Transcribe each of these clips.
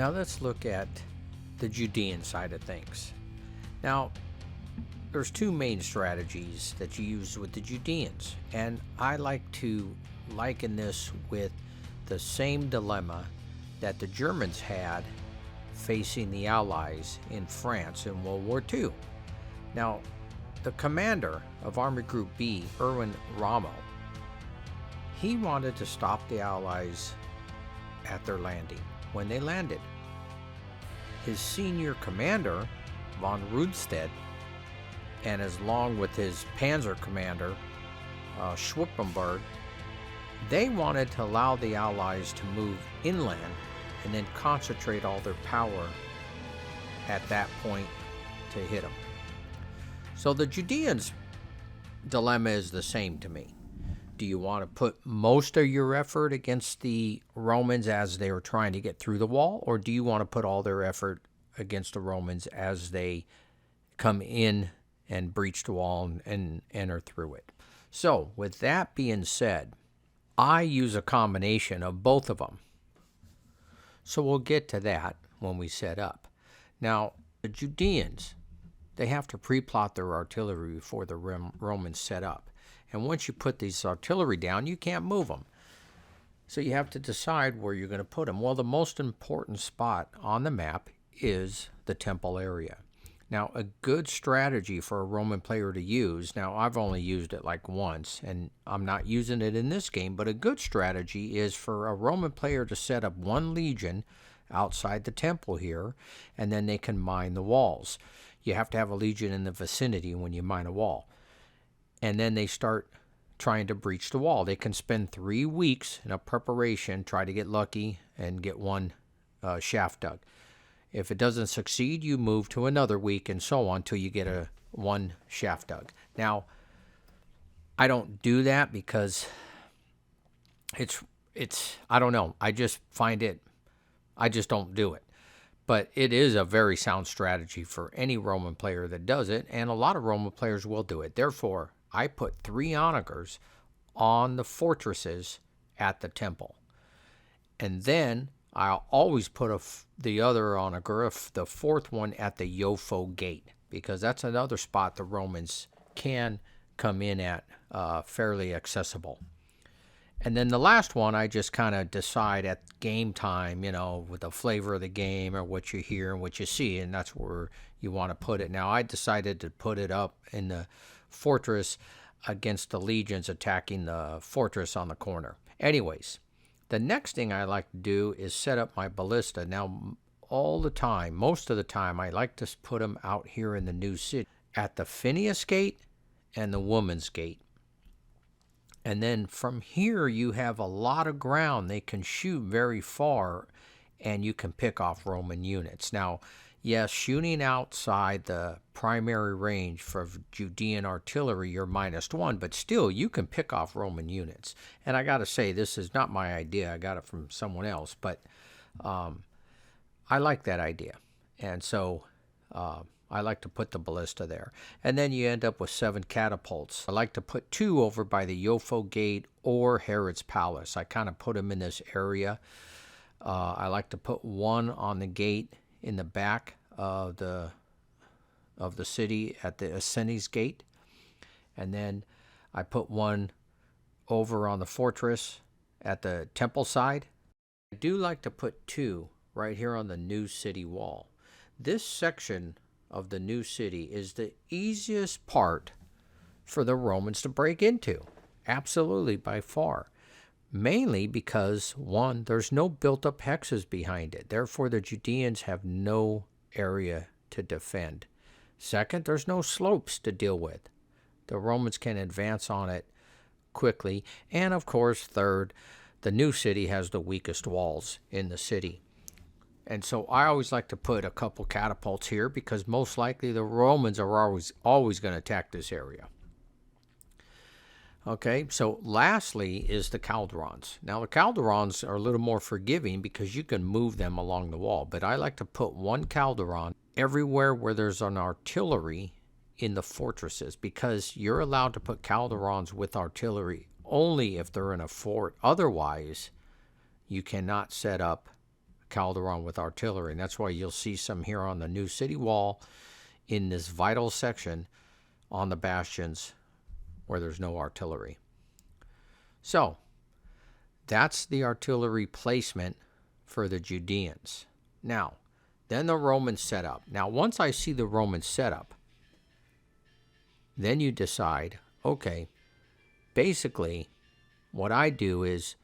Now let's look at the Judean side of things. Now, there's two main strategies that you use with the Judeans, and I like to liken this with the same dilemma that the Germans had facing the Allies in France in World War II. Now, the commander of Army Group B, Erwin Rommel, he wanted to stop the Allies at their landing when they landed. His senior commander, von Rundstedt, and along with his panzer commander, Schwippenberg, they wanted to allow the Allies to move inland and then concentrate all their power at that point to hit them. So the Judeans' dilemma is the same to me. Do you want to put most of your effort against the Romans as they were trying to get through the wall, or do you want to put all their effort against the Romans as they come in and breach the wall and enter through it? So with that being said, I use a combination of both of them. So we'll get to that when we set up. Now, the Judeans, they have to pre-plot their artillery before the Romans set up. And once you put these artillery down, you can't move them. So you have to decide where you're going to put them. Well, the most important spot on the map is the temple area. Now, a good strategy for a Roman player to use, now I've only used it like once, and I'm not using it in this game, but a good strategy is for a Roman player to set up one legion outside the temple here, and then they can mine the walls. You have to have a legion in the vicinity when you mine a wall. And then they start trying to breach the wall. They can spend 3 weeks in a preparation, try to get lucky, and get one shaft dug. If it doesn't succeed, you move to another week and so on until you get one shaft dug. Now, I don't do that because it's I don't know. I just find it, I just don't do it. But it is a very sound strategy for any Roman player that does it, and a lot of Roman players will do it. Therefore, I put 3 onagers on the fortresses at the temple. And then I'll always put the other onager, the 4th one, at the Yofo gate, because that's another spot the Romans can come in at fairly accessible. And then the last one, I just kind of decide at game time, with the flavor of the game or what you hear and what you see, and that's where you want to put it. Now, I decided to put it up in the fortress against the legions attacking the fortress on the corner. Anyways, the next thing I like to do is set up my ballista. Now, all the time, most of the time, I like to put them out here in the new city at the Phineas Gate and the Woman's Gate. And then from here, you have a lot of ground. They can shoot very far, and you can pick off Roman units. Now, yes, shooting outside the primary range for Judean artillery, you're -1, but still, you can pick off Roman units. And I got to say, this is not my idea. I got it from someone else, but I like that idea. And so I like to put the ballista there. And then you end up with 7 catapults. I like to put 2 over by the Yofo Gate or Herod's Palace. I kind of put them in this area. I like to put 1 on the gate in the back of the city at the Ascenes Gate. And then I put 1 over on the fortress at the temple side. I do like to put 2 right here on the new city wall. This section of the new city is the easiest part for the Romans to break into. Absolutely, by far. Mainly because, 1, there's no built-up hexes behind it. Therefore, the Judeans have no area to defend. 2nd, there's no slopes to deal with. The Romans can advance on it quickly. And, of course, 3rd, the new city has the weakest walls in the city. And so I always like to put a couple catapults here because most likely the Romans are always going to attack this area. Okay, so lastly is the Calderons. Now the Calderons are a little more forgiving because you can move them along the wall, but I like to put 1 Calderon everywhere where there's an artillery in the fortresses, because you're allowed to put Calderons with artillery only if they're in a fort. Otherwise, you cannot set up Calderon with artillery. And that's why you'll see some here on the new city wall in this vital section on the bastions where there's no artillery. So that's the artillery placement for the Judeans. Now, then the Romans set up. Now, once I see the Romans set up, then you decide, okay, basically what I do is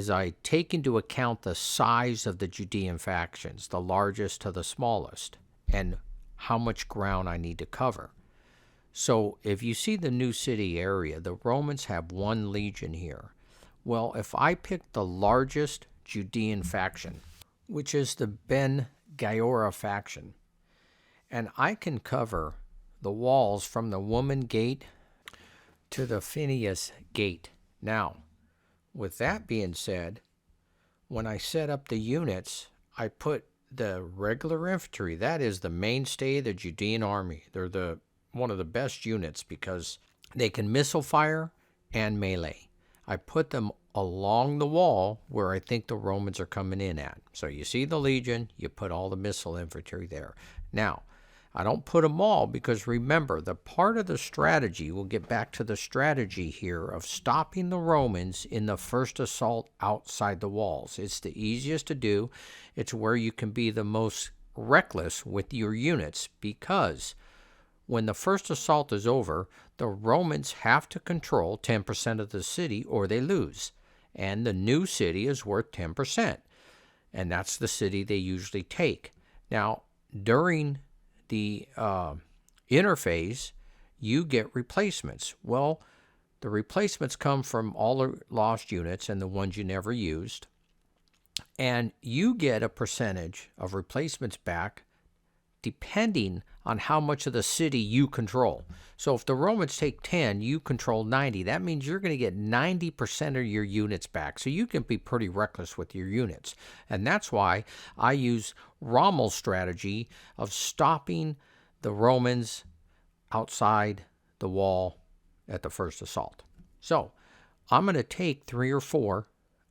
I take into account the size of the Judean factions, the largest to the smallest, and how much ground I need to cover. So if you see the new city area, the Romans have 1 legion here. Well, if I pick the largest Judean faction, which is the Ben Giora faction, and I can cover the walls from the Woman Gate to the Phineas Gate. Now, with that being said, when I set up the units, I put the regular infantry. That is the mainstay of the Judean army. They're one of the best units because they can missile fire and melee. I put them along the wall where I think the Romans are coming in at. So you see the legion, you put all the missile infantry there. Now, I don't put them all because remember, the part of the strategy, we'll get back to the strategy here of stopping the Romans in the first assault outside the walls. It's the easiest to do. It's where you can be the most reckless with your units because when the first assault is over, the Romans have to control 10% of the city or they lose. And the new city is worth 10%. And that's the city they usually take. Now, during the interphase, you get replacements. Well, the replacements come from all the lost units and the ones you never used. And you get a percentage of replacements back depending on how much of the city you control. So if the Romans take 10, you control 90. That means you're going to get 90% of your units back. So you can be pretty reckless with your units. And that's why I use Raml strategy of stopping the Romans outside the wall at the first assault. So I'm going to take 3 or 4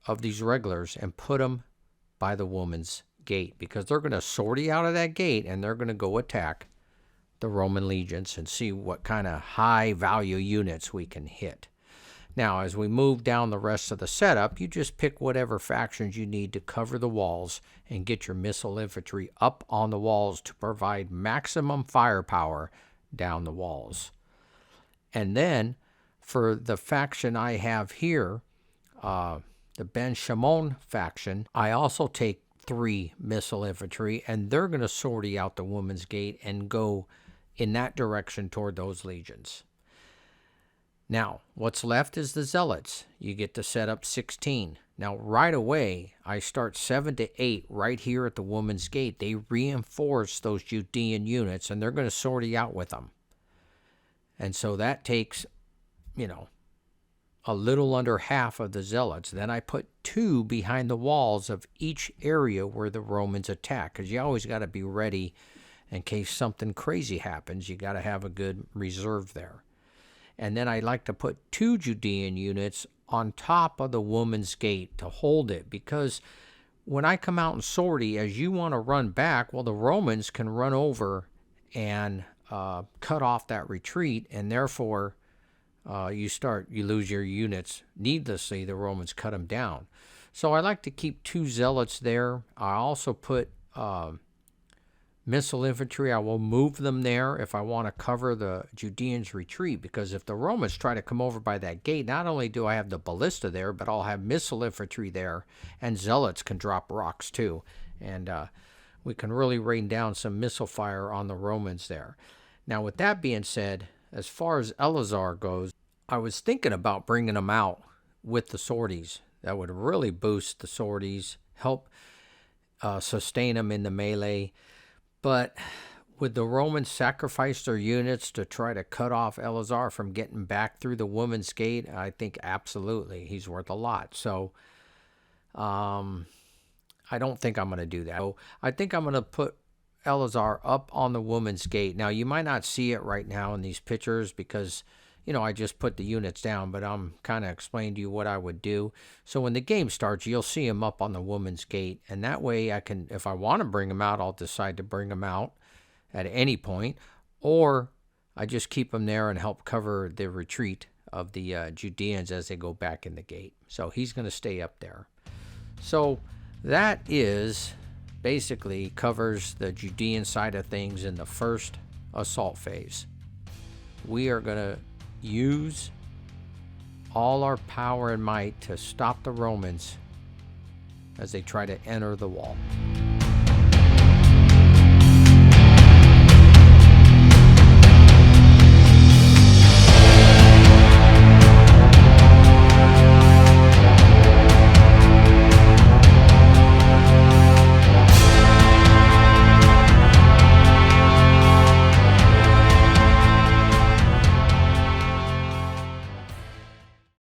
of these regulars and put them by the Woman's Gate because they're going to sortie out of that gate and they're going to go attack the Roman legions and see what kind of high value units we can hit. Now, as we move down the rest of the setup, you just pick whatever factions you need to cover the walls and get your missile infantry up on the walls to provide maximum firepower down the walls. And then for the faction I have here, the Ben Shimon faction, I also take 3 missile infantry, and they're going to sortie out the Woman's Gate and go in that direction toward those legions. Now, what's left is the Zealots. You get to set up 16. Now, right away, I start 7 to 8 right here at the Woman's Gate. They reinforce those Judean units, and they're going to sortie out with them. And so that takes, a little under half of the Zealots. Then I put 2 behind the walls of each area where the Romans attack, because you always got to be ready in case something crazy happens. You got to have a good reserve there. And then I like to put 2 Judean units on top of the Woman's Gate to hold it, because when I come out and sortie, as you want to run back, well, the Romans can run over and cut off that retreat, and therefore you lose your units needlessly. The Romans cut them down. So I like to keep 2 Zealots there. I also put missile infantry. I will move them there if I want to cover the Judeans' retreat, because if the Romans try to come over by that gate, not only do I have the Ballista there, but I'll have missile infantry there, and Zealots can drop rocks too. And we can really rain down some missile fire on the Romans there. Now, with that being said, as far as Elazar goes, I was thinking about bringing them out with the sorties. That would really boost the sorties, help sustain them in the melee. But would the Romans sacrifice their units to try to cut off Elazar from getting back through the Woman's Gate? I think absolutely. He's worth a lot. So I don't think I'm going to do that. So I think I'm going to put Elazar up on the Woman's Gate. Now, you might not see it right now in these pictures because, I just put the units down, but I'm kind of explaining to you what I would do. So when the game starts, you'll see them up on the woman's gate, and that way I can, if I want to bring them out, I'll decide to bring them out at any point, or I just keep them there and help cover the retreat of the Judeans as they go back in the gate. So he's going to stay up there. So that is basically covers the Judean side of things in the first assault phase. We are going to use all our power and might to stop the Romans as they try to enter the wall.